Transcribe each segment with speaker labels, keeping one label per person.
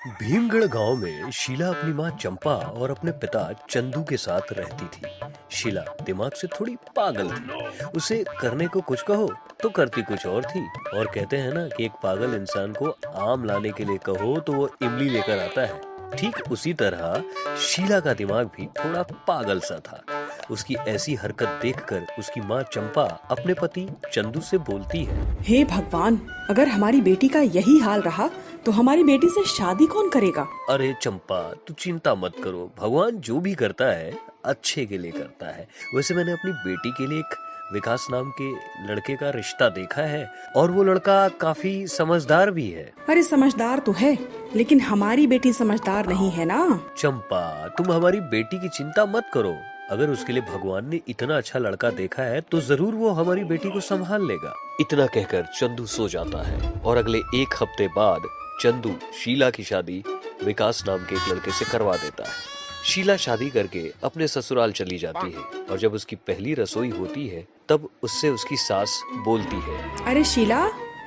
Speaker 1: भीमगढ़ गांव में शीला अपनी माँ चंपा और अपने पिता चंदू के साथ रहती थी। शीला दिमाग से थोड़ी पागल थी। उसे करने को कुछ कहो तो करती कुछ और थी। और कहते हैं ना कि एक पागल इंसान को आम लाने के लिए कहो तो वो इमली लेकर आता है। ठीक उसी तरह शीला का दिमाग भी थोड़ा पागल सा था। उसकी ऐसी हरकत देखकर उसकी माँ चंपा अपने पति चंदू से बोलती है,
Speaker 2: हे भगवान, अगर हमारी बेटी का यही हाल रहा तो हमारी बेटी से शादी कौन करेगा।
Speaker 1: अरे चंपा, तू चिंता मत करो। भगवान जो भी करता है अच्छे के लिए करता है। वैसे मैंने अपनी बेटी के लिए एक विकास नाम के लड़के का रिश्ता देखा है और वो लड़का काफी समझदार भी है।
Speaker 2: अरे समझदार तो है, लेकिन हमारी बेटी समझदार नहीं है ना।
Speaker 1: चंपा, तुम हमारी बेटी की चिंता मत करो। अगर उसके लिए भगवान ने इतना अच्छा लड़का देखा है तो जरूर वो हमारी बेटी को संभाल लेगा। इतना कहकर चंदू सो जाता है और अगले एक हफ्ते बाद चंदू शीला की शादी विकास नाम के एक लड़के से करवा देता है। शीला शादी करके अपने ससुराल चली जाती है और जब उसकी पहली रसोई होती है तब उससे उसकी सास बोलती है,
Speaker 2: अरे शीला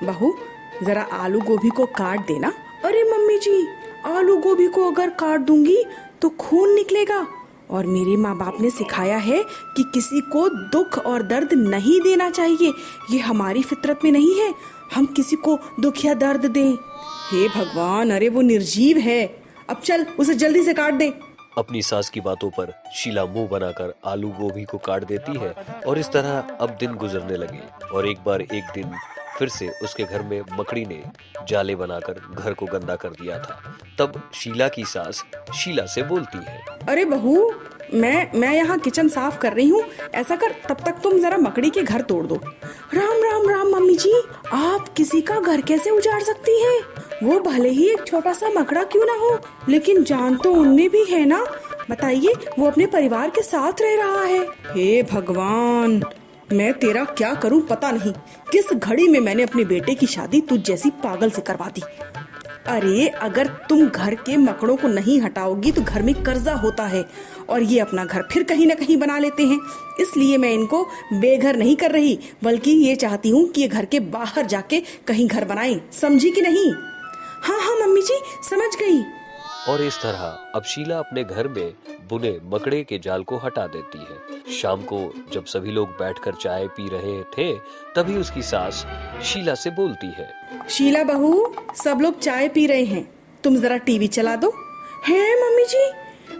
Speaker 2: बहू, जरा आलू गोभी को काट देना। अरे मम्मी जी, आलू गोभी को अगर काट दूंगी तो खून निकलेगा और मेरे माँ बाप ने सिखाया है कि किसी को दुख और दर्द नहीं देना चाहिए। ये हमारी फितरत में नहीं है, हम किसी को दुख या दर्द दें। हे भगवान, अरे वो निर्जीव है। अब चल उसे जल्दी से काट दे।
Speaker 1: अपनी सास की बातों पर शीला मुंह बनाकर आलू गोभी को काट देती है और इस तरह अब दिन गुजरने लगे। और एक दिन फिर से उसके घर में मकड़ी ने जाले बनाकर घर को गंदा कर दिया था। तब शीला की सास शीला से बोलती है,
Speaker 2: अरे बहू, मैं यहाँ किचन साफ कर रही हूँ, ऐसा कर तब तक तुम जरा मकड़ी के घर तोड़ दो। राम राम राम मम्मी जी, आप किसी का घर कैसे उजाड़ सकती हैं? वो भले ही एक छोटा सा मकड़ा क्यों ना हो, लेकिन जान तो उनमें भी है ना। बताइए, वो अपने परिवार के साथ रह रहा है। हे भगवान, मैं तेरा क्या करूं पता नहीं। किस घड़ी में मैंने अपने बेटे की शादी तुझ जैसी पागल से करवा दी। अरे अगर तुम घर के मकड़ों को नहीं हटाओगी तो घर में कर्जा होता है और ये अपना घर फिर कहीं ना कहीं बना लेते हैं। इसलिए मैं इनको बेघर नहीं कर रही, बल्कि ये चाहती हूँ कि ये घर के बाहर जाके कहीं घर बनाएं। समझी कि नहीं? हाँ हाँ मम्मी जी, समझ गई।
Speaker 1: और इस तरह अब शीला अपने घर में बुने मकड़े के जाल को हटा देती है। शाम को जब सभी लोग बैठकर चाय पी रहे थे तभी उसकी सास शीला से बोलती है,
Speaker 2: शीला बहू, सब लोग चाय पी रहे हैं, तुम जरा टीवी चला दो। है मम्मी जी,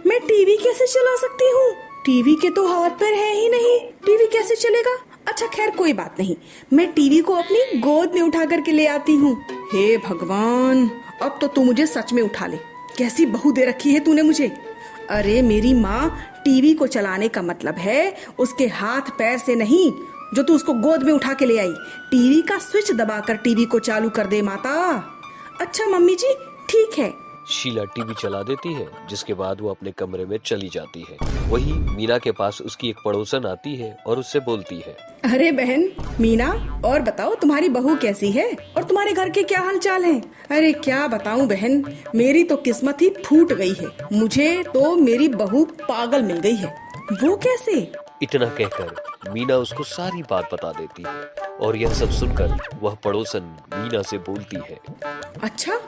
Speaker 2: मैं टीवी कैसे चला सकती हूँ? टीवी के तो हाथ पैर है ही नहीं, टीवी कैसे चलेगा? अच्छा खैर कोई बात नहीं, मैं टीवी को अपनी गोद में उठा करके ले आती हूँ। हे भगवान, अब तो तू मुझे सच में उठा ले। कैसी बहू दे रखी है तूने मुझे। अरे मेरी माँ, टीवी को चलाने का मतलब है उसके हाथ पैर से नहीं, जो तू उसको गोद में उठा के ले आई। टीवी का स्विच दबाकर टीवी को चालू कर दे माता। अच्छा मम्मी जी, ठीक है।
Speaker 1: शीला टीवी चला देती है, जिसके बाद वो अपने कमरे में चली जाती है। वही मीना के पास उसकी एक पड़ोसन आती है और उससे बोलती है,
Speaker 2: अरे बहन मीना, और बताओ तुम्हारी बहू कैसी है और तुम्हारे घर के क्या हाल चाल है? अरे क्या बताऊं बहन, मेरी तो किस्मत ही फूट गई है। मुझे तो मेरी बहू पागल मिल गई है। वो कैसे?
Speaker 1: इतना कहकर मीना उसको सारी बात बता देती है और यह सब सुनकर वह पड़ोसन मीना से बोलती है,
Speaker 2: अच्छा,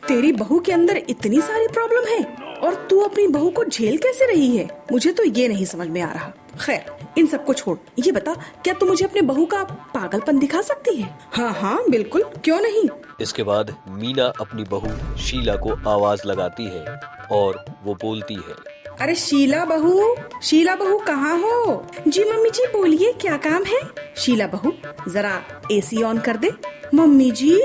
Speaker 2: तेरी बहू के अंदर इतनी सारी प्रॉब्लम है और तू अपनी बहू को झेल कैसे रही है? मुझे तो ये नहीं समझ में आ रहा। खैर, इन सबको छोड़, ये बता, क्या तू मुझे अपने बहू का पागलपन दिखा सकती है? हाँ हाँ बिल्कुल, क्यों नहीं।
Speaker 1: इसके बाद मीना अपनी बहू शीला को आवाज लगाती है और वो बोलती है,
Speaker 2: अरे शीला बहू कहाँ हो? जी मम्मी जी बोलिए, क्या काम है? शीला बहू, जरा एसी ऑन कर दे। मम्मी जी,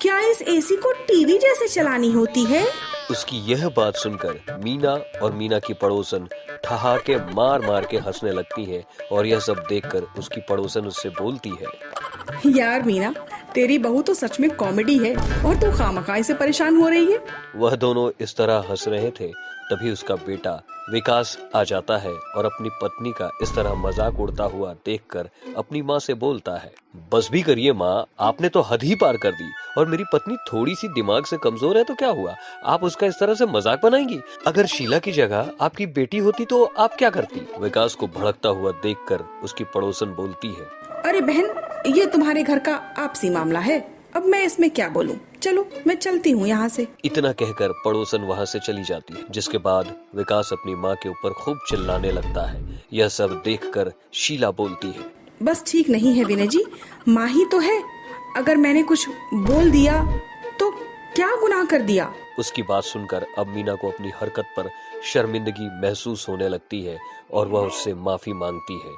Speaker 2: क्या इस एसी को टीवी जैसे चलानी होती है?
Speaker 1: उसकी यह बात सुनकर मीना और मीना की पड़ोसन ठहाके मार मार के हंसने लगती है और यह सब देखकर उसकी पड़ोसन उससे बोलती है,
Speaker 2: यार मीना, तेरी बहू तो सच में कॉमेडी है और तू खामखाई से परेशान हो रही है।
Speaker 1: वह दोनों इस तरह हंस रहे थे, तभी उसका बेटा विकास आ जाता है और अपनी पत्नी का इस तरह मजाक उड़ता हुआ देखकर अपनी माँ से बोलता है, बस भी करिए माँ, आपने तो हद ही पार कर दी और मेरी पत्नी थोड़ी सी दिमाग से कमजोर है तो क्या हुआ, आप उसका इस तरह से मजाक बनाएंगी? अगर शीला की जगह आपकी बेटी होती तो आप क्या करती? विकास को भड़कता हुआ देखकर उसकी पड़ोसन बोलती है,
Speaker 2: अरे बहन, ये तुम्हारे घर का आपसी मामला है, अब मैं इसमें क्या बोलूं? चलो मैं चलती हूँ यहाँ से।
Speaker 1: इतना कहकर पड़ोसन वहां से चली जाती है, जिसके बाद विकास अपनी माँ के ऊपर खूब चिल्लाने लगता है। यह सब देखकर शीला बोलती है,
Speaker 2: बस ठीक नहीं है विनय जी, माँ ही तो है, अगर मैंने कुछ बोल दिया तो क्या गुनाह कर दिया।
Speaker 1: उसकी बात सुनकर अब मीना को अपनी हरकत पर शर्मिंदगी महसूस होने लगती है और वह उससे माफी मांगती है।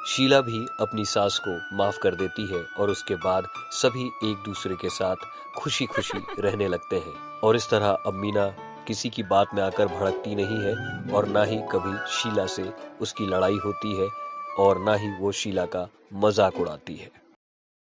Speaker 1: शीला भी अपनी सास को माफ कर देती है और उसके बाद सभी एक दूसरे के साथ खुशी खुशी रहने लगते हैं। और इस तरह अब मीना किसी की बात में आकर भड़कती नहीं है और ना ही कभी शीला से उसकी लड़ाई होती है और ना ही वो शीला का मजाक उड़ाती है।